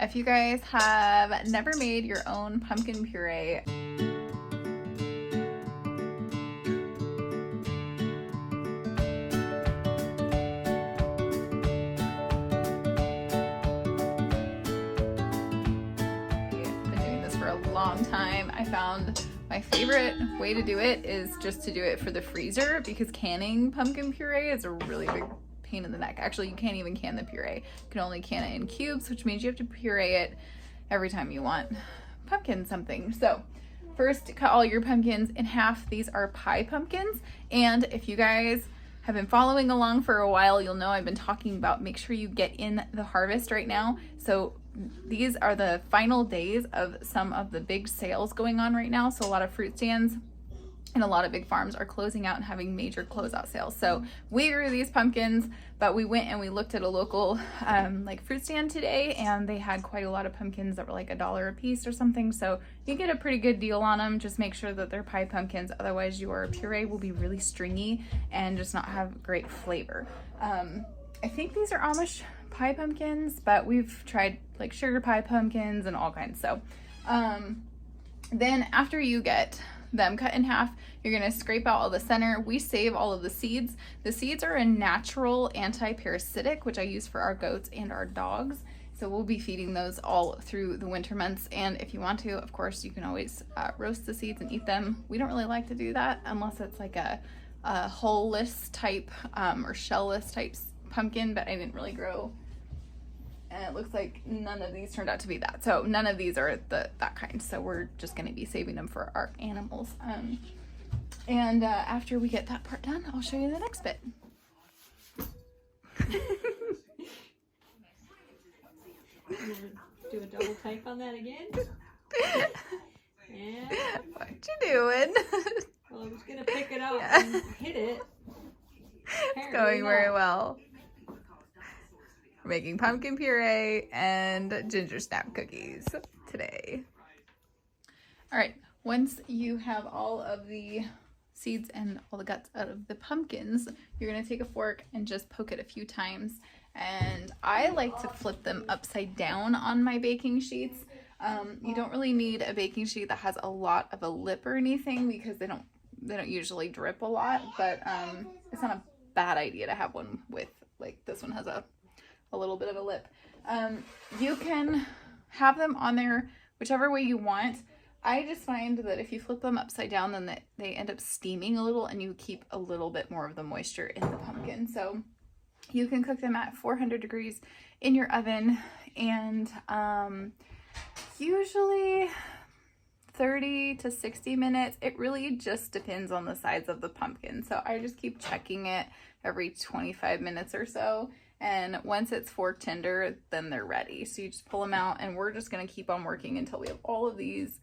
If you guys have never made your own pumpkin puree, long time. I found my favorite way to do it is just to do it for the freezer, because canning pumpkin puree is a really big pain in the neck. Actually, you can't even can the puree. You can only can it in cubes, which means you have to puree it every time you want pumpkin something. So first, cut all your pumpkins in half. These are pie pumpkins, and if you guys have been following along for a while, you'll know I've been talking about make sure you get in the harvest right now. So these are the final days of some of the big sales going on right now. So a lot of fruit stands and a lot of big farms are closing out and having major closeout sales. So we grew these pumpkins, but we went and we looked at a local like fruit stand today, and they had quite a lot of pumpkins that were like $1 a piece or something. So you get a pretty good deal on them. Just make sure that they're pie pumpkins. Otherwise your puree will be really stringy and just not have great flavor. I think these are Amish pie pumpkins, but we've tried like sugar pie pumpkins and all kinds. So then after you get them cut in half, you're gonna scrape out all the center. We save all of the seeds. The seeds are a natural anti-parasitic, which I use for our goats and our dogs. So we'll be feeding those all through the winter months. And if you want to, of course, you can always roast the seeds and eat them. We don't really like to do that unless it's like a hull-less type or shell-less type pumpkin, but I didn't really grow, and it looks like none of these turned out to be that. So none of these are that kind. So we're just going to be saving them for our animals. And after we get that part done, I'll show you the next bit. Do a double take on that again. Yeah. What you doing? Well, I was gonna pick it up and hit it. It's going very well. We're making pumpkin puree and ginger snap cookies today. All right, once you have all of the seeds and all the guts out of the pumpkins, you're gonna take a fork and just poke it a few times. And I like to flip them upside down on my baking sheets. You don't really need a baking sheet that has a lot of a lip or anything, because they don't usually drip a lot, but it's not a bad idea to have one with, like, this one has a little bit of a lip. You can have them on there whichever way you want. I just find that if you flip them upside down, then they end up steaming a little, and you keep a little bit more of the moisture in the pumpkin. So you can cook them at 400 degrees in your oven, and usually 30 to 60 minutes. It really just depends on the size of the pumpkin. So I just keep checking it every 25 minutes or so. And once it's fork tender, then they're ready. So you just pull them out, and we're just gonna keep on working until we have all of these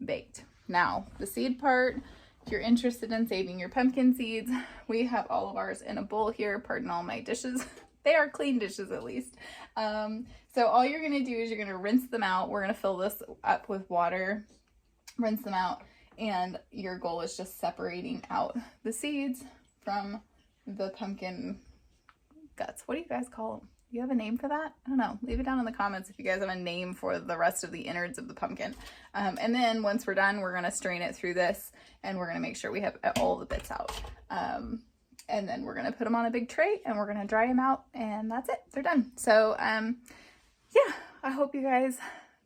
baked. Now, the seed part, if you're interested in saving your pumpkin seeds, we have all of ours in a bowl here. Pardon all my dishes. They are clean dishes, at least. So all you're gonna do is you're gonna rinse them out. We're gonna fill this up with water, rinse them out, and your goal is just separating out the seeds from the pumpkin guts. What do you guys call them? Do you have a name for that? I don't know. Leave it down in the comments if you guys have a name for the rest of the innards of the pumpkin. And then once we're done, we're gonna strain it through this, and we're gonna make sure we have all the bits out. And then we're gonna put them on a big tray, and we're gonna dry them out, and that's it. They're done. So yeah, I hope you guys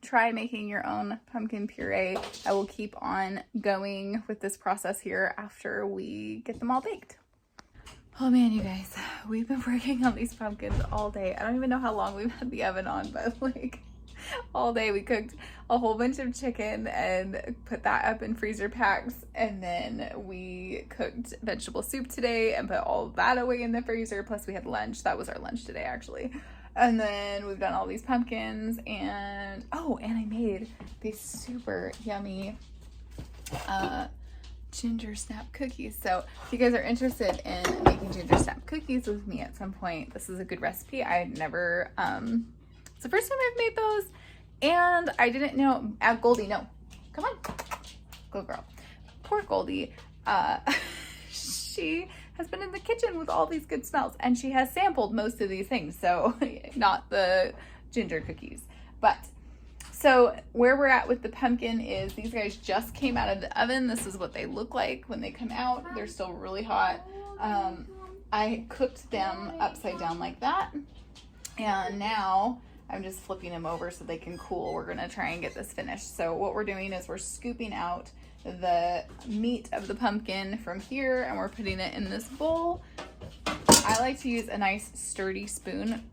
try making your own pumpkin puree. I will keep on going with this process here after we get them all baked. Oh man, you guys, we've been working on these pumpkins all day. I don't even know how long we've had the oven on, but like all day we cooked a whole bunch of chicken and put that up in freezer packs, and then we cooked vegetable soup today and put all of that away in the freezer, plus we had lunch. That was our lunch today, actually. And then we've done all these pumpkins, and oh, and I made these super yummy ginger snap cookies. So if you guys are interested in making ginger snap cookies with me at some point, this is a good recipe. I had never it's the first time I've made those, and I didn't know. Goldie, no, come on, go girl. Poor Goldie, she has been in the kitchen with all these good smells, and she has sampled most of these things, so not the ginger cookies. But so where we're at with the pumpkin is these guys just came out of the oven. This is what they look like when they come out. They're still really hot. I cooked them upside down like that. And now I'm just flipping them over so they can cool. We're gonna try and get this finished. So what we're doing is we're scooping out the meat of the pumpkin from here and we're putting it in this bowl. I like to use a nice sturdy spoon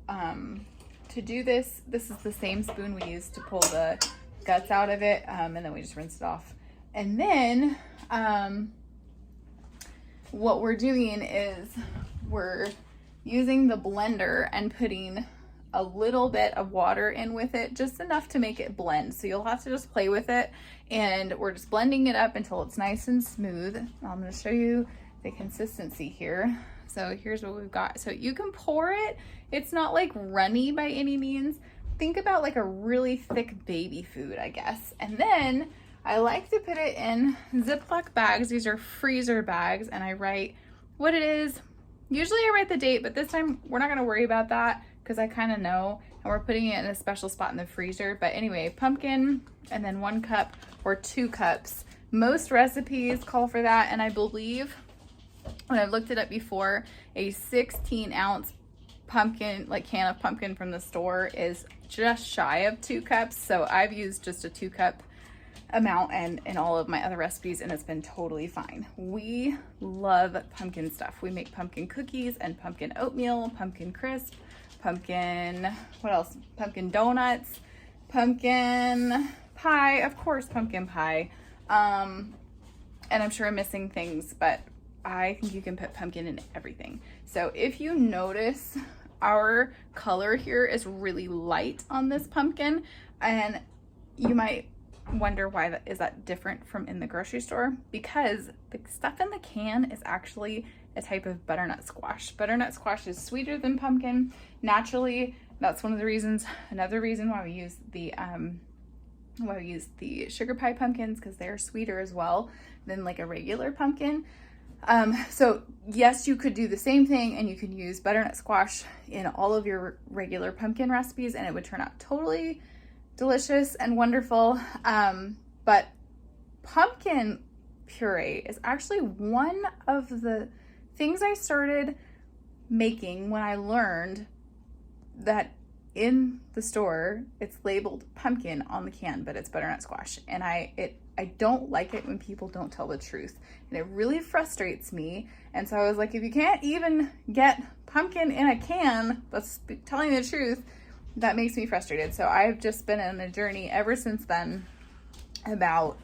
to do this. This is the same spoon we use to pull the guts out of it, and then we just rinse it off. And then what we're doing is we're using the blender and putting a little bit of water in with it, just enough to make it blend. So you'll have to just play with it, and we're just blending it up until it's nice and smooth. I'm going to show you the consistency here. So here's what we've got. So you can pour it. It's not like runny by any means. Think about like a really thick baby food, I guess. And then I like to put it in Ziploc bags. These are freezer bags, and I write what it is. Usually I write the date, but this time we're not gonna worry about that because I kind of know, and we're putting it in a special spot in the freezer. But anyway, pumpkin, and then 1 cup or 2 cups. Most recipes call for that, and I believe when I've looked it up before, a 16-ounce pumpkin, like can of pumpkin from the store, is just shy of 2 cups. So I've used just a 2-cup amount and in all of my other recipes, and it's been totally fine. We love pumpkin stuff. We make pumpkin cookies and pumpkin oatmeal, pumpkin crisp, pumpkin, what else? Pumpkin donuts, pumpkin pie, of course, pumpkin pie. And I'm sure I'm missing things, but I think you can put pumpkin in everything. So if you notice, our color here is really light on this pumpkin, and you might wonder why that is different from in the grocery store, because the stuff in the can is actually a type of butternut squash. Butternut squash is sweeter than pumpkin naturally. That's one of the reasons. Another reason why we use the sugar pie pumpkins, because they're sweeter as well than like a regular pumpkin. So yes, you could do the same thing, and you could use butternut squash in all of your regular pumpkin recipes, and it would turn out totally delicious and wonderful. But pumpkin puree is actually one of the things I started making when I learned that in the store it's labeled pumpkin on the can, but it's butternut squash. And I don't like it when people don't tell the truth, and it really frustrates me. And so I was like, if you can't even get pumpkin in a can that's telling the truth, that makes me frustrated. So I've just been on a journey ever since then about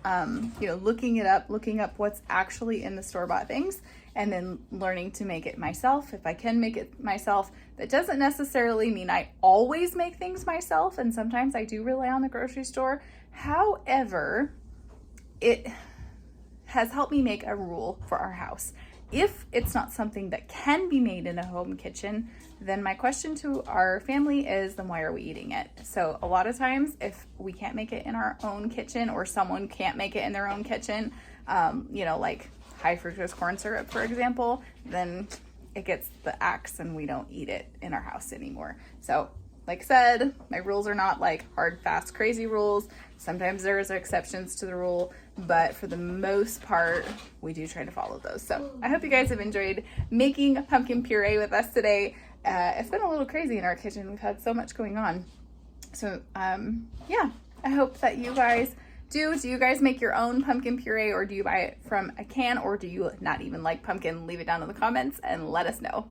looking up what's actually in the store-bought things, and then learning to make it myself if I can make it myself. That doesn't necessarily mean I always make things myself, and sometimes I do rely on the grocery store. However, it has helped me make a rule for our house. If it's not something that can be made in a home kitchen, then my question to our family is, then why are we eating it? So a lot of times, if we can't make it in our own kitchen, or someone can't make it in their own kitchen, like high fructose corn syrup, for example, then it gets the axe and we don't eat it in our house anymore. So like I said, my rules are not like hard, fast, crazy rules. Sometimes there's exceptions to the rule, but for the most part, we do try to follow those. So I hope you guys have enjoyed making pumpkin puree with us today. It's been a little crazy in our kitchen. We've had so much going on. So yeah, I hope that you guys do you guys make your own pumpkin puree, or do you buy it from a can, or do you not even like pumpkin? Leave it down in the comments and let us know.